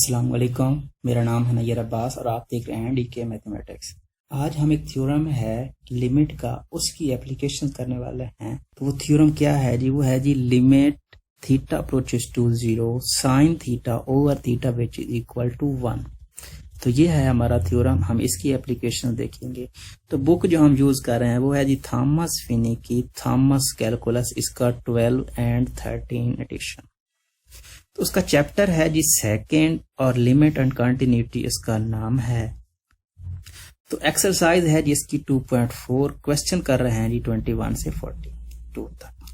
अस्सलाम वालेकुम। मेरा नाम है नैयर अब्बास और आप देख रहे हैं डीके मैथमेटिक्स। आज हम एक थ्योरम है लिमिट का उसकी एप्लीकेशन करने वाले हैं। तो वो थ्योरम क्या है जी? वो है जी limit theta approaches to 0 sine theta over theta which is equal to 1। तो ये है हमारा थ्योरम, हम इसकी एप्लीकेशन देखेंगे। तो बुक जो हम यूज कर रहे हैं वो है जी थॉमस फिनी की थॉमस कैलकुलस, इसका 12 एंड 13 एडिशन। तो उसका चैप्टर है जी सेकेंड और लिमिट एंड कंटिन्यूटी इसका नाम है। तो एक्सरसाइज है जी इसकी 2.4, क्वेश्चन कर रहे हैं जी 21 से 42 तक।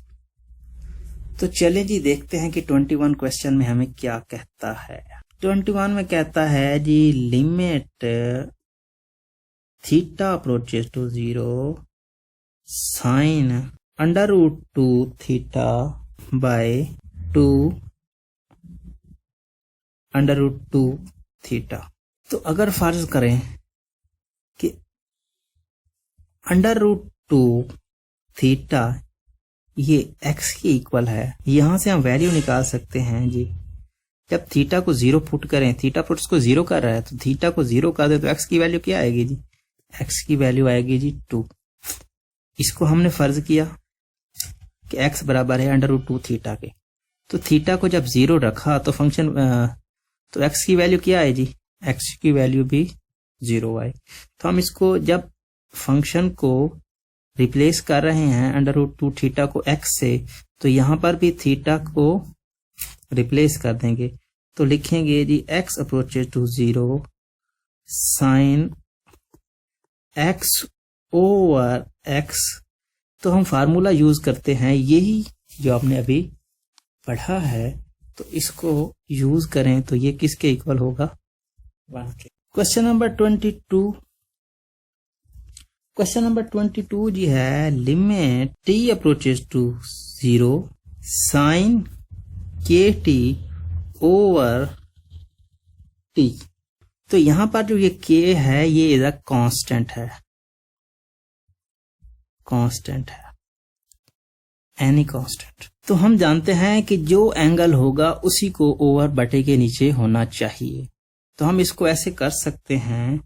तो चले जी देखते हैं कि 21 क्वेश्चन में हमें क्या कहता है। 21 में कहता है जी limit theta approaches to 0 sine under root 2 theta by 2 under root 2 theta. तो अगर फर्ज करें कि अंडर रूट 2 थीटा ये x के इक्वल है, यहां से हम वैल्यू निकाल सकते हैं जी। जब थीटा को 0 पुट करें, थीटा पुट्स को 0 कर रहा है, तो थीटा को 0 कर दे तो x की वैल्यू क्या आएगी जी? x की वैल्यू आएगी जी 2। इसको हमने फर्ज किया कि x बराबर है अंडर रूट 2 थीटा के। तो थीटा को जब 0 रखा तो फंक्शन तो x की वैल्यू क्या है जी? x की वैल्यू भी 0 आए। तो हम इसको जब फंक्शन को रिप्लेस कर रहे हैं अंडर रूट 2 थीटा को x से, तो यहां पर भी थीटा को रिप्लेस कर देंगे। तो लिखेंगे जी x approaches to 0 sine x over x। तो हम फार्मूला यूज करते हैं यही जो आपने अभी पढ़ा है, तो इसको यूज करें तो ये किसके इक्वल होगा? 1 के। Question number 22। क्वेश्चन नंबर 22 जी है limit t approaches to 0 sine kt over t। तो यहां पर जो ये k है ये इज अ कांस्टेंट है, कांस्टेंट है, एनी कांस्टेंट। तो हम जानते हैं कि जो एंगल होगा उसी को ओवर बटे के नीचे होना चाहिए। तो हम इसको ऐसे कर सकते हैं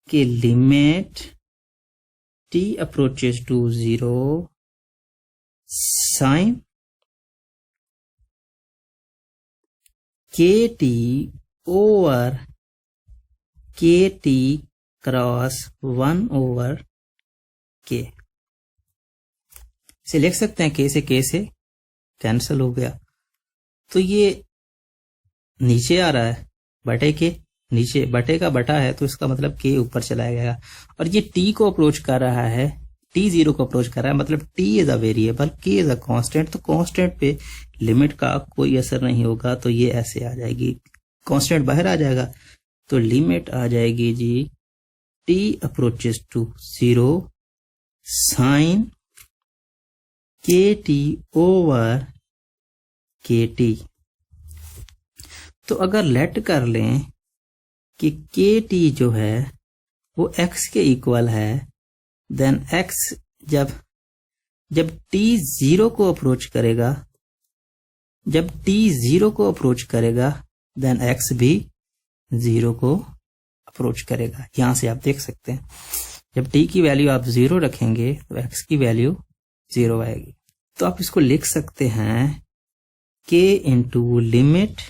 कि limit t approaches to 0 sine kt over kt cross 1 over k। इसे लिख सकते हैं k से कैंसिल हो गया। तो ये नीचे आ रहा है, बटे के नीचे, बटे का बटा है तो इसका मतलब k ऊपर चला गया। और ये t को अप्रोच कर रहा है, t 0 को अप्रोच कर रहा है, मतलब t is a variable, k is a constant. तो कांस्टेंट पे लिमिट का कोई असर नहीं होगा, तो ये ऐसे आ जाएगी, कांस्टेंट बाहर आ जाएगा। तो लिमिट आ जाएगी जी t approaches to 0 sine kt over kt। तो अगर लेट कर लें कि kt जो है वो x के इक्वल है, देन x जब t 0 को अप्रोच करेगा, जब t 0 को अप्रोच करेगा देन x भी 0 को अप्रोच करेगा। यहां से आप देख सकते हैं जब t की वैल्यू आप 0 रखेंगे तो x की वैल्यू 0 आएगी। तो आप इसको लिख सकते हैं k into limit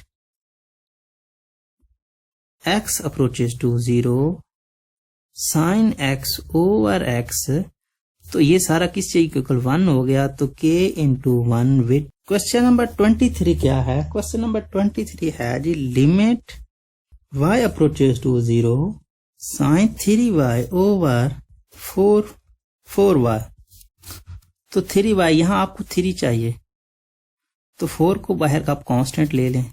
x approaches to 0 sine x over x। तो ये सारा किस चीज के इक्वल 1 हो गया, तो k into 1 with. Question number 23 क्या है? क्वेश्चन नंबर 23 है जी limit y approaches to 0 sine 3y over 4y। तो 3y, यहां आपको 3 चाहिए तो 4 को बाहर का आप कांस्टेंट ले लें,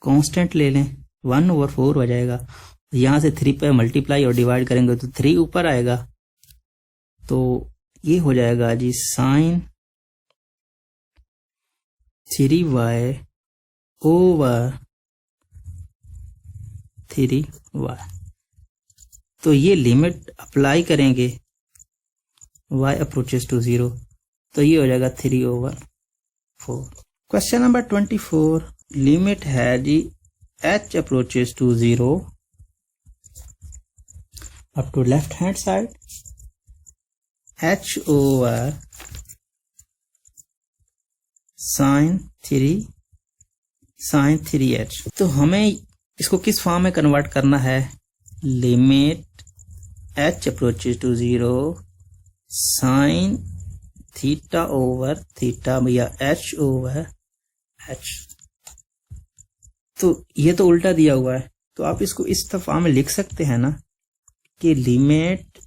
कांस्टेंट ले लें, 1 ओवर 4 हो जाएगा। यहां से 3 पे मल्टीप्लाई और डिवाइड करेंगे तो 3 ऊपर आएगा। तो ये हो जाएगा जी साइन 3y ओवर 3y। तो ये लिमिट अप्लाई करेंगे y अप्रोचेस टू 0, तो ये हो जाएगा 3 ओवर 4। Question number 24। लिमिट है जी h approaches to 0 up to left hand side h over sine 3h। तो हमें इसको किस फॉर्म में कन्वर्ट करना है, limit h approaches to 0 sine theta over theta या h ओवर h। तो ये तो उल्टा दिया हुआ है, तो आप इसको इस फॉर्म में लिख सकते हैं ना कि limit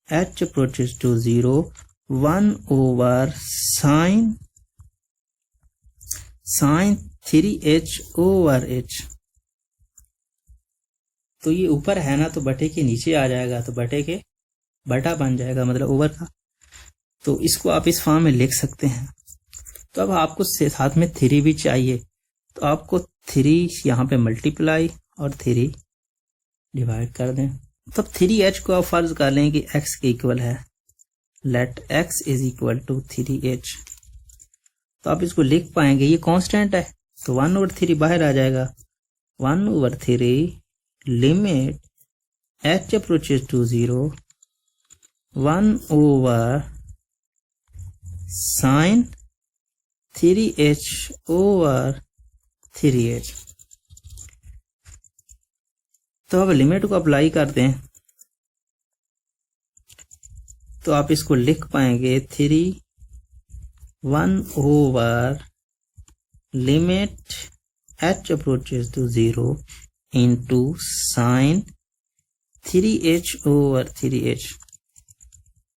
h approaches to 0 1 over sine 3h over h। तो ये ऊपर है ना, तो बटे के नीचे आ जाएगा, तो बटे के बटा बन जाएगा, मतलब ओवर का। तो इसको आप इस फॉर्म में लिख सकते हैं। तो अब आपको साथ में 3 भी चाहिए, तो आपको 3 यहाँ पे मल्टीप्लाई और 3 डिवाइड कर दें। तब 3h को आप फर्ज कर लें कि x के इक्वल है, let x is equal to 3h। तो आप इसको लिख पाएंगे, ये कांस्टेंट है तो 1/3 बाहर आ जाएगा, 1/3 limit h approaches to 0 1 over sine 3h over 3h। तो अब लिमिट को अप्लाई कर दें, तो आप इसको लिख पाएंगे 1 over limit h approaches to 0 into sine 3h over 3h।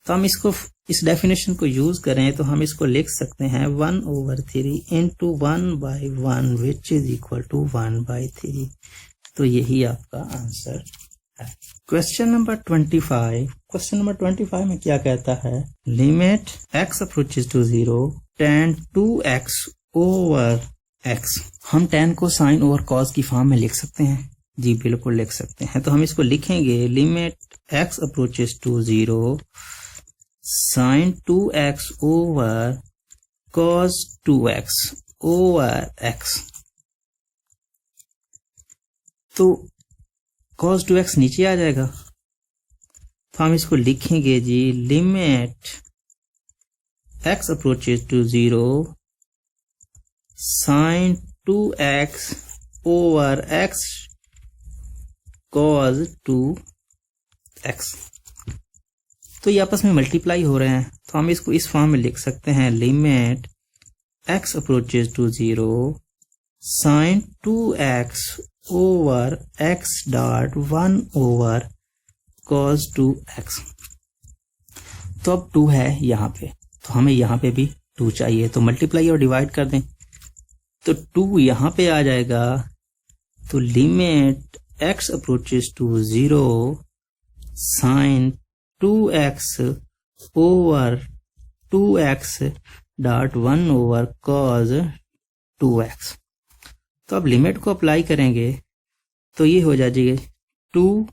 तो हम इसको इस डेफिनेशन को यूज करें तो हम इसको लिख सकते हैं 1/3 into 1/1 which is equal to 1/3। तो यही आपका आंसर है। Question number 25। क्वेश्चन नंबर 25 में क्या कहता है, limit x approaches to 0 tan 2x over x। हम tan को साइन ओवर कॉस की फॉर्म में लिख सकते हैं, जी बिल्कुल लिख सकते हैं। तो हम इसको लिखेंगे limit x approaches to 0 sine 2x over cos 2x over x। तो cos 2x नीचे आ जाएगा, तो हम इसको लिखेंगे जी limit x approaches to 0 sine 2x over x cos 2x। तो ये आपस में मल्टीप्लाई हो रहे हैं, तो हम इसको इस फॉर्म में लिख सकते हैं limit x approaches to 0 sine 2x over x dot 1 over cos 2x। तो अब 2 है यहाँ पे, तो हमें यहाँ पे भी 2 चाहिए, तो मल्टीप्लाई और डिवाइड कर दें, तो 2 यहाँ पे आ जाएगा। तो limit x approaches to 0 sine 2x over 2x dot 1 over cos 2x। तो अब लिमिट को अप्लाई करेंगे तो ये हो जाएगी 2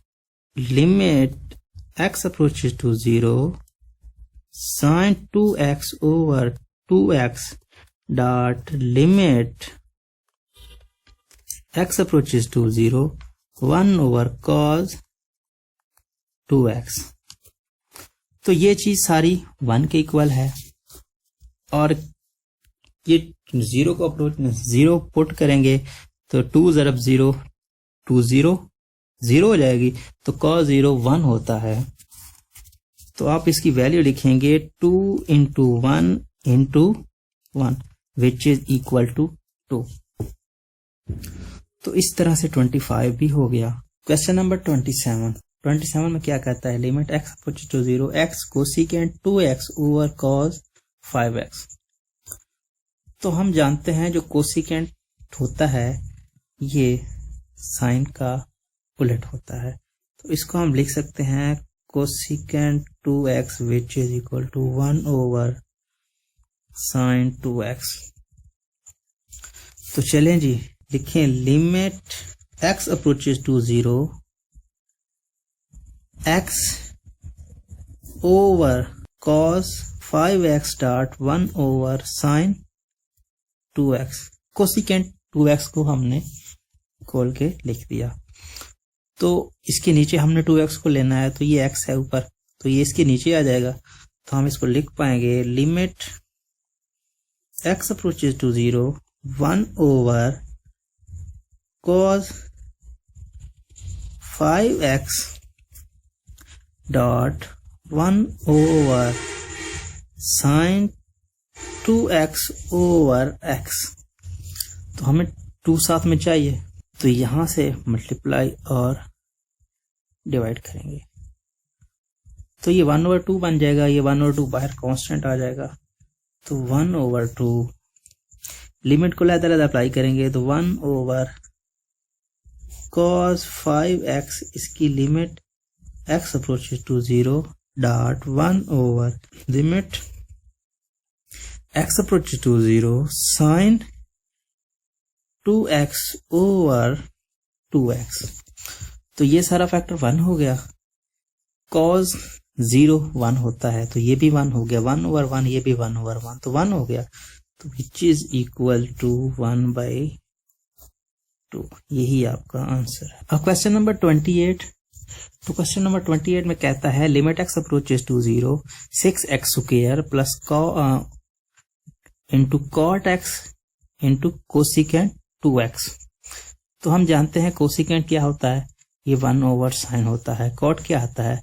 limit x approaches to 0 sine 2x over 2x dot limit x approaches to 0 1 over cos 2x। तो ये चीज सारी 1 के इक्वल है, और ये 0 को अप्रोच 0 पुट करेंगे तो 2 ज़रब 0 2 0 0 हो जाएगी, तो cos 0 1 होता है। तो आप इसकी वैल्यू लिखेंगे 2 into 1 into 1 which is equal to 2। तो इस तरह से 25 भी हो गया। क्वेश्चन नंबर 27 में क्या कहता है, limit x approaches to 0 x cosecant 2x over cos 5x। तो हम जानते हैं जो कोसिकेंट होता है ये साइन का उलट होता है, तो इसको हम लिख सकते हैं cosecant 2x which is equal to 1 over sine 2x। तो चलें जी लिखें limit x approaches to 0 x over cos 5x dot 1 over sine 2x। Cosecant 2x को हमने खोल के लिख दिया। तो इसके नीचे हमने 2x को लेना है, तो ये x है ऊपर, तो ये इसके नीचे आ जाएगा। तो हम इसको लिख पाएंगे limit x approaches to 0 1 over cos 5x dot 1 over sin 2x over x। तो हमें 2 साथ में चाहिए, तो यहां से मल्टीप्लाई और डिवाइड करेंगे, तो ये 1/2 बन जाएगा। ये 1/2 बाहर कांस्टेंट आ जाएगा, तो 1/2 लिमिट को लहदा अप्लाई करेंगे, तो 1 ओवर cos 5x, इसकी limit x approaches to 0 dot 1 over limit x approaches to 0 sin 2x over 2x। तो ये सारा फैक्टर 1 हो गया। cos 0 1 होता है, तो ये भी 1 हो गया। 1/1 ये भी 1/1, तो 1 हो गया। तो विच इज इक्वल टू 1/2। यही आपका आंसर है। अब क्वेश्चन नंबर 28। तो क्वेश्चन नंबर 28 में कहता है limit x approaches to 0 6x square plus into cot x into cosecant 2x। तो हम जानते हैं कोसिकेंट क्या होता है, ये 1 ओवर साइन होता है। कॉट क्या आता है,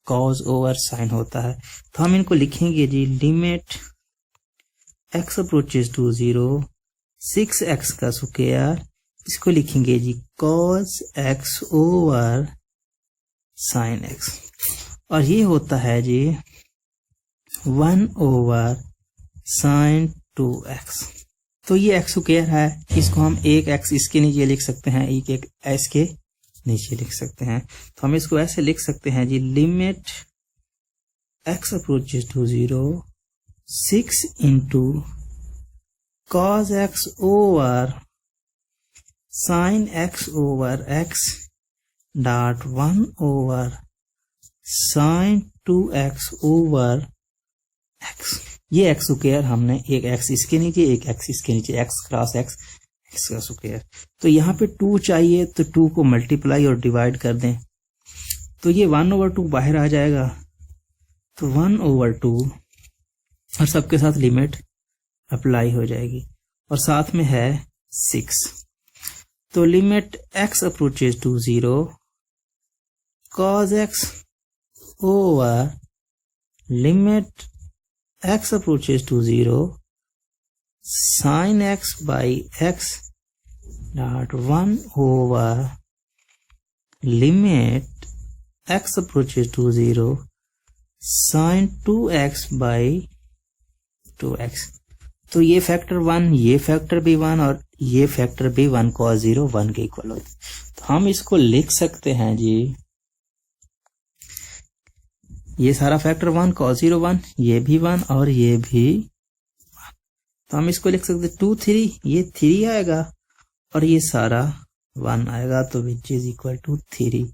कॉज ओवर साइन होता है। तो हम इनको लिखेंगे जी limit x approaches to 0 6x का स्क्वायर, इसको लिखेंगे जी cos x over sine x, और ये होता है जी 1 ओवर साइन 2x। तो ये x स्क्वायर है, इसको हम एक x इसके नीचे लिख सकते हैं, एक s के नीचे लिख सकते हैं। तो हम इसको ऐसे लिख सकते हैं जी limit x approaches to 0 6 into cos x over sine x over x dot 1 over sine 2x over x। ये x स्क्वायर हमने एक x इसके नीचे एक x इसके नीचे, x क्रॉस x x का स्क्वायर। तो यहाँ पे 2 चाहिए, तो 2 को मल्टीप्लाई और डिवाइड कर दें, तो ये 1/2 बाहर आ जाएगा, तो 1/2 और सबके साथ लिमिट अप्लाई हो जाएगी, और साथ में है 6। तो limit x approaches to 0 cos x over limit x approaches to 0 sin x by x dot 1 over limit x approaches to 0 sin 2x by 2x। तो ये फैक्टर 1, ये फैक्टर भी 1 और ये फैक्टर भी 1 cos 0 1 के इक्वल होता है। तो हम इसको लिख सकते हैं जी, ये सारा फैक्टर 1 cos 0 1, ये भी 1 और ये भी 1। तो हम इसको लिख सकते 2 3, ये 3 आएगा और ये सारा 1 आएगा, तो विच इज इक्वल टू 3।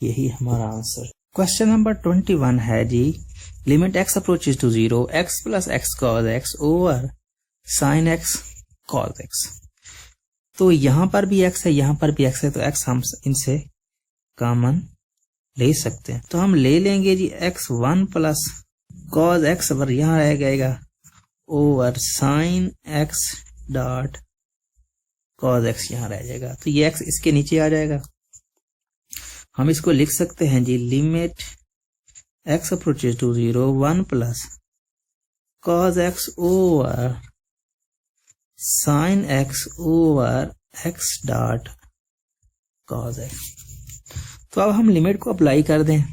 यही हमारा आंसर। क्वेश्चन नंबर 21 है जी limit x approaches to 0 x plus x cos x over sine x cos x। तो यहां पर भी x है, यहां पर भी x है, तो x हम इनसे कॉमन ले सकते हैं। तो हम ले लेंगे जी x1 प्लस cos x, पर यहां रह जाएगा over sine x dot cos x, यहां रह जाएगा, तो ये x इसके नीचे आ जाएगा। हम इसको लिख सकते हैं जी limit x approaches to 0 1 plus cos x over sine x over x dot cos x। तो अब हम लिमिट को अप्लाई कर दें।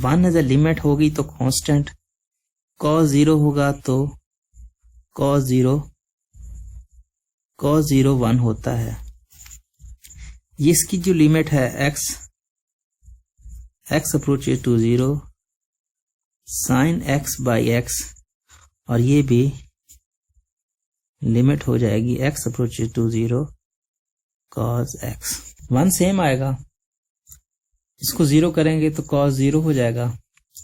1 एज ए लिमिट होगी तो कांस्टेंट, cos 0 होगा तो cos 0 1 होता है। ये इसकी जो लिमिट है x approaches to 0 sine x by x, और ये भी लिमिट हो जाएगी x approaches to 0 cos x। 1 same आएगा, इसको 0 करेंगे तो cos 0 हो जाएगा,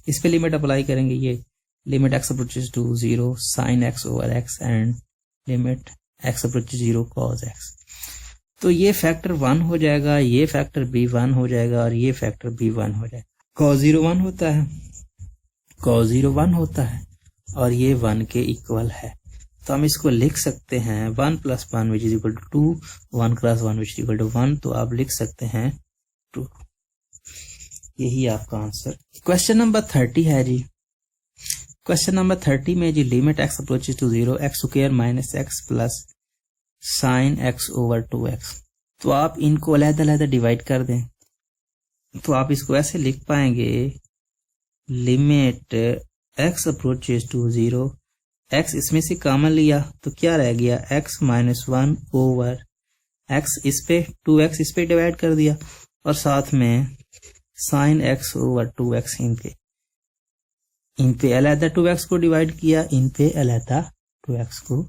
इस पे लिमिट अप्लाई करेंगे, ये limit x approaches to 0 sine x over x and limit x approaches 0 cos x। तो ये फैक्टर 1 हो जाएगा, ये फैक्टर भी 1 हो जाएगा और ये फैक्टर भी 1 हो जाएगा। cos 0 1 होता है, cos 0 1 होता है और ये 1 के इक्वल है। तो हम इसको लिख सकते हैं 1 + 1 which is equal to 2, 1 + 1 which is equal to 1। तो आप लिख सकते हैं 2। यही आपका आंसर। क्वेश्चन नंबर 30 है जी। क्वेश्चन नंबर 30 में जी limit x approaches to 0 x² - x plus sin x over 2x। तो आप इनको अलग-अलग डिवाइड कर दें तो आप इसको ऐसे लिख पाएंगे, limit x approaches to 0, x इसमें से कॉमन लिया तो क्या रह गया x - 1 ओवर x, इस पे 2x इस पे डिवाइड कर दिया और साथ में sin x ओवर 2x इन पे अलहदा 2x को डिवाइड किया, इन पे अलहदा 2x को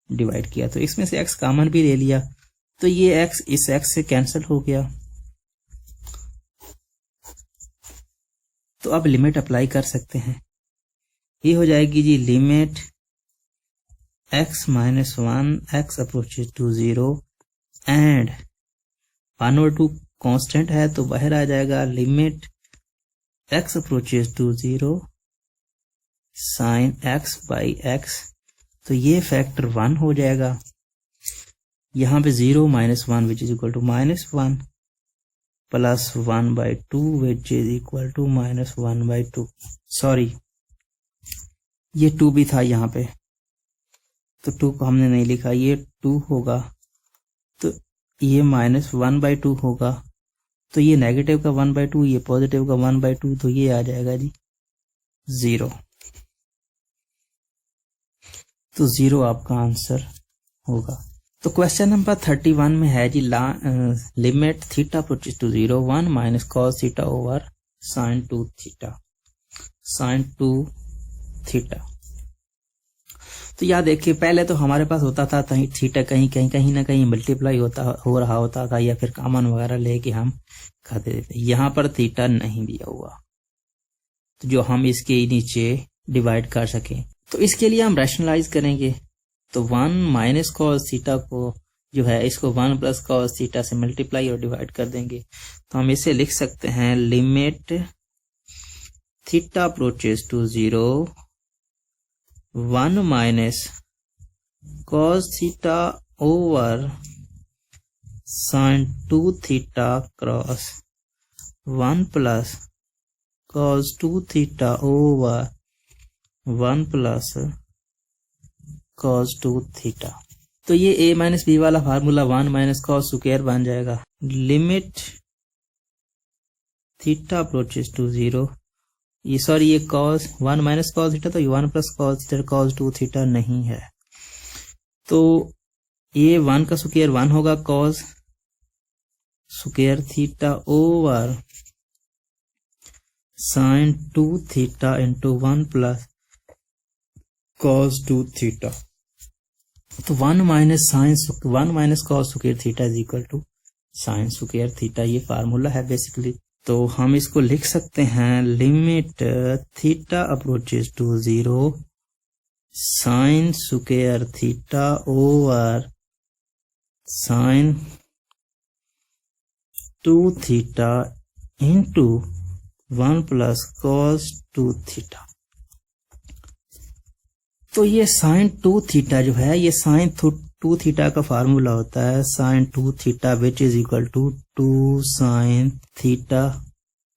डिवाइड किया। तो इसमें से x कॉमन भी ले लिया तो ये x इस x से कैंसिल हो गया। तो अब लिमिट अप्लाई कर सकते हैं। ये हो जाएगी जी limit x - 1 x approaches to 0 and 1 और 2 कांस्टेंट है तो बाहर आ जाएगा limit x approaches to 0 sin x by x। तो ये फैक्टर 1 हो जाएगा। यहाँ पे 0 - 1 which is equal to -1 plus 1/2 which is equal to -1/2। Sorry, ये 2 भी था यहाँ पे तो 2 को हमने नहीं लिखा, ये 2 होगा तो ये -1/2 होगा। तो ये नेगेटिव का 1/2, ये पॉजिटिव का 1/2, तो ये आ जाएगा जी 0। तो 0 आपका आंसर होगा। तो क्वेश्चन नंबर 31 में है जी limit theta approaches to 0 1 - cos theta over sin 2 theta. तो याद देखिए, पहले तो हमारे पास होता था थीटा कहीं ना कहीं मल्टीप्लाई हो रहा होता था या फिर कॉमन वगैरह लेके हम खाते थे। यहाँ पर थीटा नहीं दिया हुआ तो जो हम इसके नीचे डिवाइड कर सकें, तो इसके लिए हम रैशनलाइज करेंगे। तो 1 - cos थीटा को जो है इसको 1 + cos थीटा से मल्टीप्लाई और डिवाइड कर देंगे तो हम इसे लिख सकते हैं limit theta approaches to 0 1 - cos theta over sin 2 theta cross 1 + cos 2 theta over 1 + cos 2 theta. तो ये a - b वाला फार्मूला 1 - cos स्क्वायर बन जाएगा। लिमिट थीटा अप्रोचेस टू 0, ये सॉरी ये cos 1 - cos थीटा, तो ये 1 + cos थीटा cos 2 थीटा नहीं है तो ये 1 का स्क्वायर 1 होगा, cos square theta over sin 2 theta into 1 + cos 2 theta. तो 1 - cos square theta is equal to sin square theta, ये फार्मूला है बेसिकली। तो हम इसको लिख सकते हैं limit theta approaches to 0 sin square theta over sin 2 theta into 1 + cos 2 theta. तो ये sin 2 थीटा जो है ये sin 2 थीटा का फार्मूला होता है sin 2 theta which is equal to 2 sin theta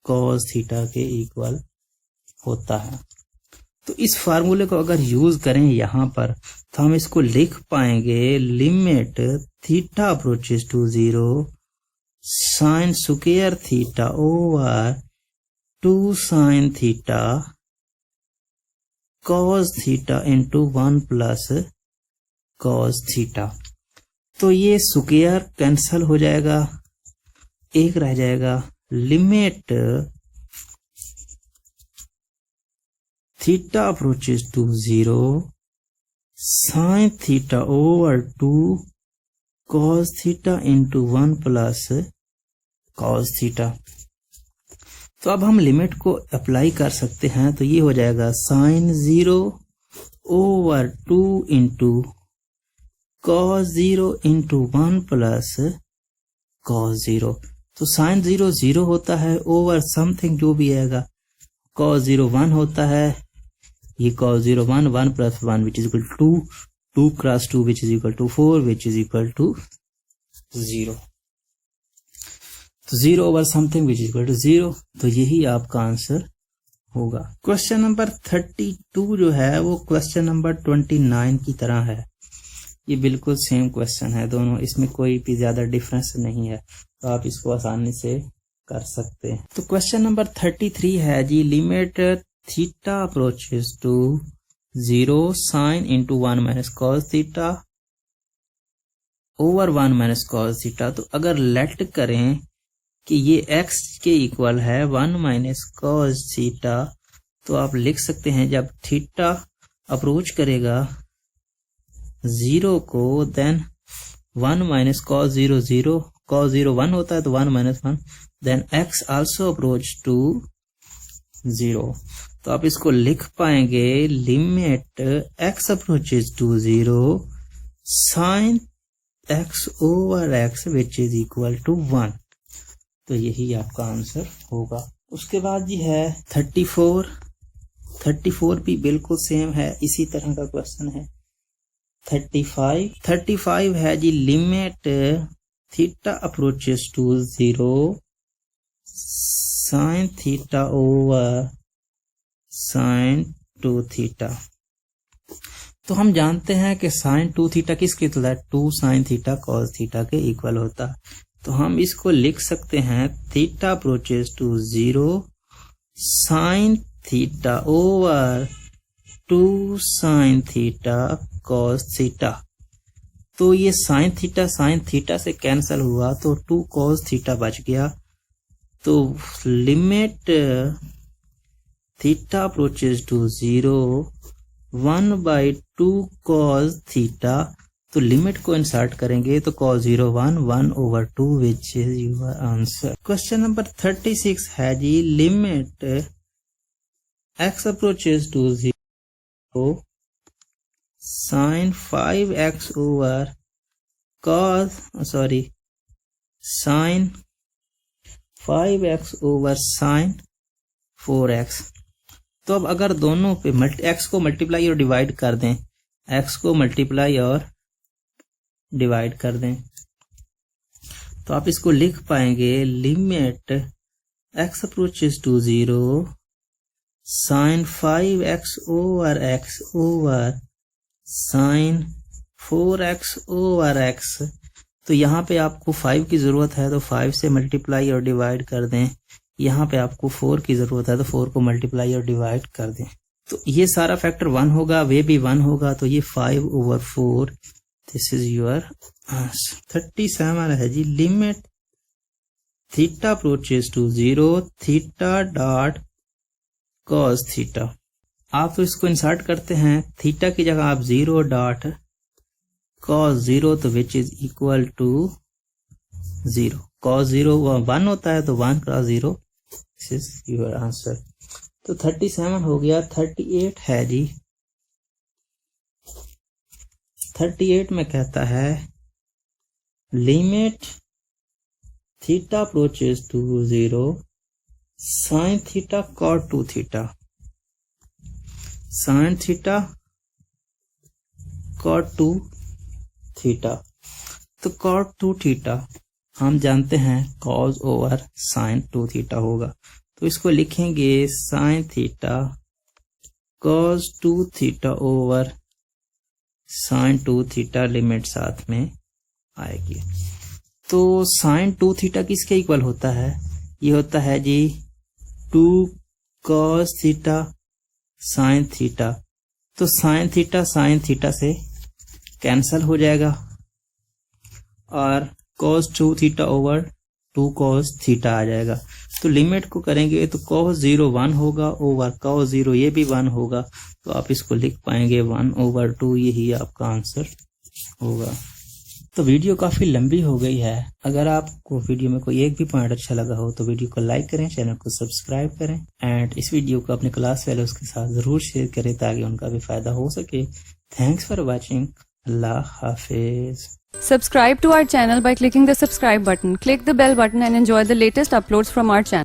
cos theta के इक्वल होता है। तो इस फार्मूले को अगर यूज करें यहाँ पर तो हम इसको लिख पाएंगे limit theta approaches to 0 sin square theta over 2 sin theta cos theta into 1 + cos theta. तो ये स्क्वायर कैंसल हो जाएगा, एक रह जाएगा limit theta approaches to 0 sin theta over 2 cos theta into 1 + cos theta. तो अब हम लिमिट को अप्लाई कर सकते हैं तो ये हो जाएगा sin 0 over 2 into cos 0 into 1 plus cos 0। तो sin 0 0 होता है ओवर समथिंग जो भी आएगा। cos 0 1 होता है, ये cos 0 1 1 plus 1 which is equal to 2 cross 2 which is equal to 4 which is equal to 0। तो 0 over something which is equal to 0। तो यही आपका आंसर होगा। क्वेश्चन नंबर 32 जो है वो क्वेश्चन नंबर 29 की तरह है। ये बिल्कुल सेम क्वेश्चन है दोनों, इसमें कोई भी ज्यादा डिफरेंस नहीं है, तो आप इसको आसानी से कर सकते हैं। तो क्वेश्चन नंबर 33 है जी, limit theta approaches to 0 sine into 1 minus cos theta over 1 minus cos theta. तो अगर लेट करें कि ये x के इक्वल है 1 माइनस कॉस थीटा, तो आप लिख सकते हैं जब थीटा अप्रोच करेगा 0 को, देन 1 माइनस कॉस 0 0, कॉस 0 1 होता है तो 1 minus 1, then x also approach to 0। तो आप इसको लिख पाएंगे limit x approaches to 0 sine x over x which is equal to 1। तो यही आपका आंसर होगा। उसके बाद जी है 34 भी बिल्कुल सेम है, इसी तरह का क्वेश्चन है। 35 है जी, limit theta approaches to 0 sine theta over sine 2 theta. तो हम जानते हैं कि साइन 2 थीटा किसके इक्वल है, 2 साइन थीटा कॉस थीटा के इक्वल होता है। तो हम इसको लिख सकते हैं theta approaches to 0 sine theta over 2 sine theta cos theta. तो ये साइन थीटा से कैंसिल हुआ तो 2 कॉस थीटा बच गया। तो limit theta approaches to 0 1/2 cos theta. तो लिमिट को इंसर्ट करेंगे तो cos 0 1/2 which is your answer. Question number 36 है जी, limit x approaches to 0 sine 5x over sine 5x over sine 4x। तो अब अगर दोनों पे x को मल्टीप्लाई और डिवाइड कर दें, x को मल्टीप्लाई और डिवाइड कर दें, तो आप इसको लिख पाएंगे limit x approaches to 0 sine 5x over x over sine 4x over x। तो यहाँ पे आपको 5 की जरूरत है तो 5 से मल्टीप्लाई और डिवाइड कर दें, यहाँ पे आपको 4 की जरूरत है तो 4 को मल्टीप्लाई और डिवाइड कर दें। तो ये सारा फैक्टर 1 होगा, वे भी 1 होगा, तो ये 5/4। This is your answer. 37 है जी, limit theta approaches to 0 theta dot cos theta. आप तो इसको इंसर्ट करते हैं, थीटा की जगह आप 0 डॉट कॉस 0, तो which is equal to 0। Cos 0 1 होता है तो 1 cross 0, this is your answer. तो 37 हो गया। 38 है जी, 38 में कहता है limit theta approaches to 0 sine theta cot 2 theta, sine theta cot 2 theta. तो कॉट 2 थीटा हम जानते हैं कॉस ओवर साइन 2 थीटा होगा, तो इसको लिखेंगे sine theta cos 2 theta over sine 2 theta, limit साथ में आएगी। तो साइन 2 थीटा किसके इक्वल होता है, ये होता है जी 2 कॉस थीटा साइन थीटा। तो साइन थीटा से कैंसल हो जाएगा और cos 2 theta over 2 cos theta आ जाएगा। तो लिमिट को करेंगे तो cos 0 1 होगा ओवर cos 0 ये भी 1 होगा, तो आप इसको लिख पाएंगे 1/2, यही आपका आंसर होगा। तो वीडियो काफी लंबी हो गई है। अगर आपको वीडियो में कोई एक भी पॉइंट अच्छा लगा हो तो वीडियो को लाइक करें, चैनल को सब्सक्राइब करें एंड इस वीडियो को अपने क्लास फेलोज के साथ जरूर शेयर करें ताकि उनका भी फायदा हो सके। Thanks for watching. Allah Hafiz. Subscribe to our channel by clicking the subscribe button. Click the bell button and enjoy the latest uploads from our channel.